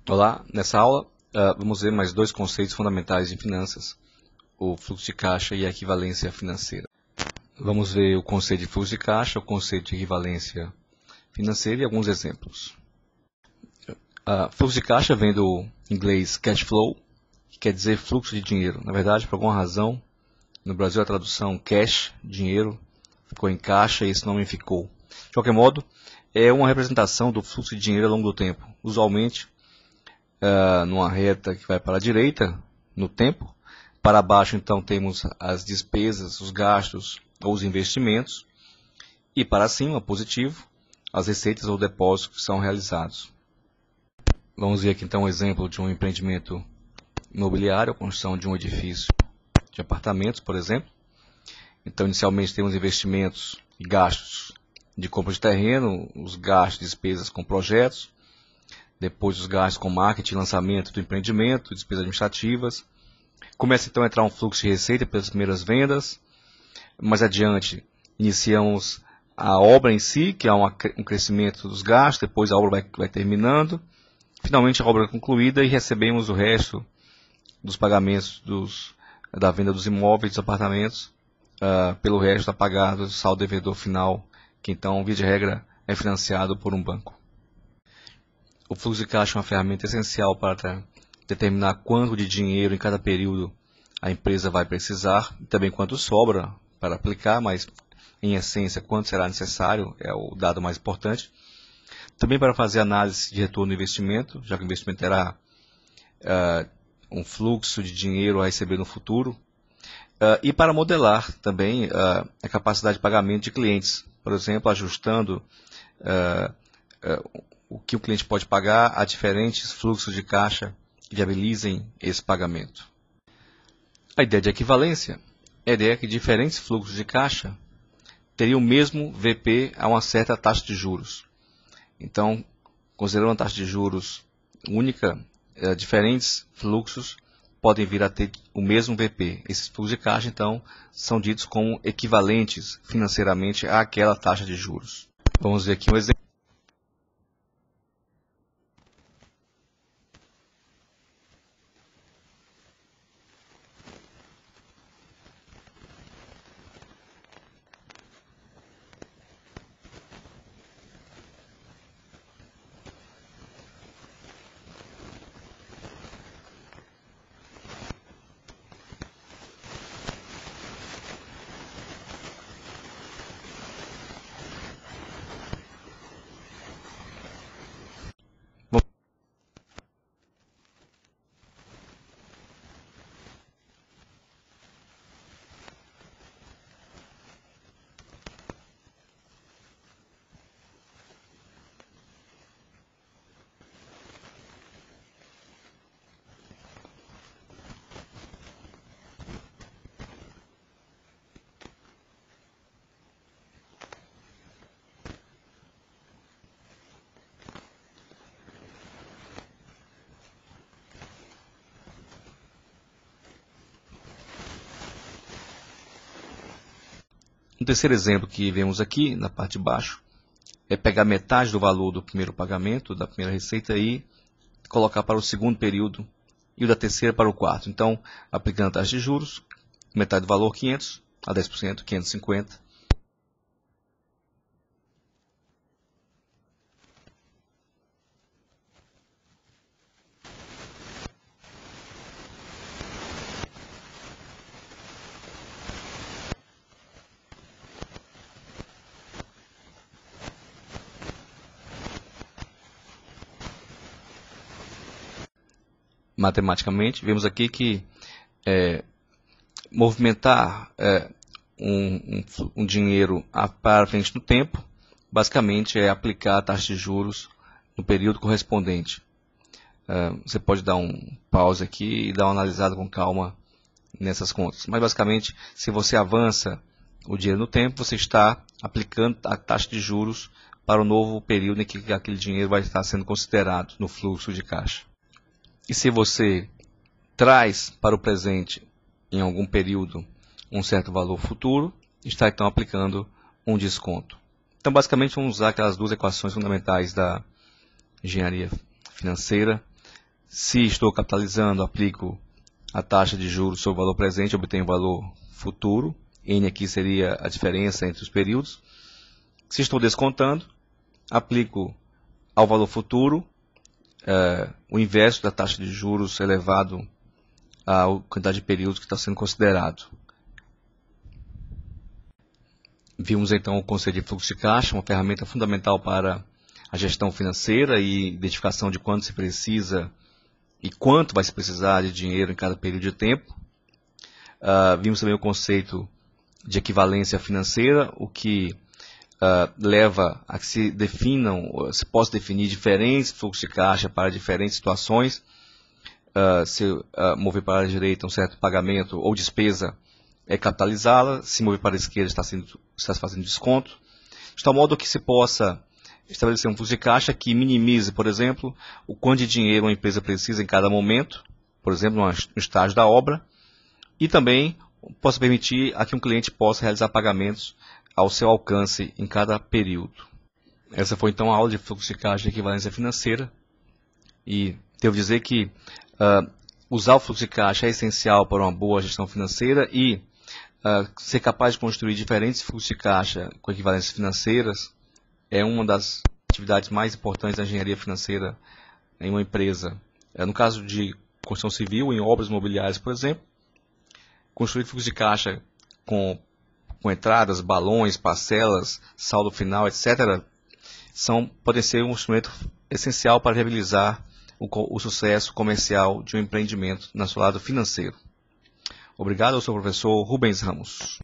Olá, nessa aula vamos ver mais dois conceitos fundamentais em finanças, o fluxo de caixa e a equivalência financeira. Vamos ver o conceito de fluxo de caixa, o conceito de equivalência financeira e alguns exemplos. Fluxo de caixa vem do inglês cash flow, que quer dizer fluxo de dinheiro. Na verdade, por alguma razão, no Brasil a tradução cash, dinheiro, ficou em caixa e esse nome ficou. De qualquer modo, é uma representação do fluxo de dinheiro ao longo do tempo. Usualmente, numa reta que vai para a direita, no tempo. Para baixo, então, temos as despesas, os gastos ou os investimentos. E para cima, positivo, as receitas ou depósitos que são realizados. Vamos ver aqui, então, um exemplo de um empreendimento imobiliário, a construção de um edifício de apartamentos, por exemplo. Então, inicialmente, temos investimentos e gastos de compra de terreno, os gastos e despesas com projetos, depois os gastos com marketing e lançamento do empreendimento, despesas administrativas. Começa então a entrar um fluxo de receita pelas primeiras vendas. Mais adiante, iniciamos a obra em si, que é um crescimento dos gastos, depois a obra vai terminando. Finalmente a obra é concluída e recebemos o resto dos pagamentos da venda dos imóveis, dos apartamentos, pelo resto a pagar do saldo devedor final, que então, via de regra, é financiado por um banco. O fluxo de caixa é uma ferramenta essencial para determinar quanto de dinheiro em cada período a empresa vai precisar e também quanto sobra para aplicar, mas em essência quanto será necessário é o dado mais importante. Também para fazer análise de retorno do investimento, já que o investimento terá um fluxo de dinheiro a receber no futuro. E para modelar também a capacidade de pagamento de clientes, por exemplo, ajustando o que o cliente pode pagar a diferentes fluxos de caixa que viabilizem esse pagamento. A ideia de equivalência é a ideia que diferentes fluxos de caixa teriam o mesmo VP a uma certa taxa de juros. Então, considerando uma taxa de juros única, diferentes fluxos podem vir a ter o mesmo VP. Esses fluxos de caixa, então, são ditos como equivalentes financeiramente àquela taxa de juros. Vamos ver aqui um exemplo. Um terceiro exemplo que vemos aqui, na parte de baixo, é pegar metade do valor do primeiro pagamento, da primeira receita, e colocar para o segundo período e o da terceira para o quarto. Então, aplicando a taxa de juros, metade do valor 500 a 10%, 550. Matematicamente, vemos aqui que movimentar um dinheiro para frente no tempo, basicamente é aplicar a taxa de juros no período correspondente. Você pode dar um pause aqui e dar uma analisada com calma nessas contas. Mas basicamente, se você avança o dinheiro no tempo, você está aplicando a taxa de juros para o novo período em que aquele dinheiro vai estar sendo considerado no fluxo de caixa. E se você traz para o presente, em algum período, um certo valor futuro, está então aplicando um desconto. Então, basicamente, vamos usar aquelas duas equações fundamentais da engenharia financeira Se estou capitalizando, aplico a taxa de juros sobre o valor presente, obtenho o valor futuro. N aqui seria a diferença entre os períodos. Se estou descontando, aplico ao valor futuro o inverso da taxa de juros elevado à quantidade de períodos que está sendo considerado. Vimos então o conceito de fluxo de caixa, uma ferramenta fundamental para a gestão financeira e identificação de quanto se precisa e quanto vai se precisar de dinheiro em cada período de tempo. Vimos também o conceito de equivalência financeira, o que leva a que se possa definir diferentes fluxos de caixa para diferentes situações. Se mover para a direita um certo pagamento ou despesa, é capitalizá-la. Se mover para a esquerda, está fazendo desconto. De tal modo que se possa estabelecer um fluxo de caixa que minimize, por exemplo, o quanto de dinheiro uma empresa precisa em cada momento, por exemplo, no estágio da obra, e também possa permitir a que um cliente possa realizar pagamentos ao seu alcance em cada período. Essa foi então a aula de fluxo de caixa e equivalência financeira. E devo dizer que usar o fluxo de caixa é essencial para uma boa gestão financeira e ser capaz de construir diferentes fluxos de caixa com equivalências financeiras é uma das atividades mais importantes da engenharia financeira em uma empresa. No caso de construção civil, em obras imobiliárias, por exemplo, construir fluxo de caixa com entradas, balões, parcelas, saldo final, etc., podem ser um instrumento essencial para viabilizar o sucesso comercial de um empreendimento no seu lado financeiro. Obrigado ao seu professor Rubens Ramos.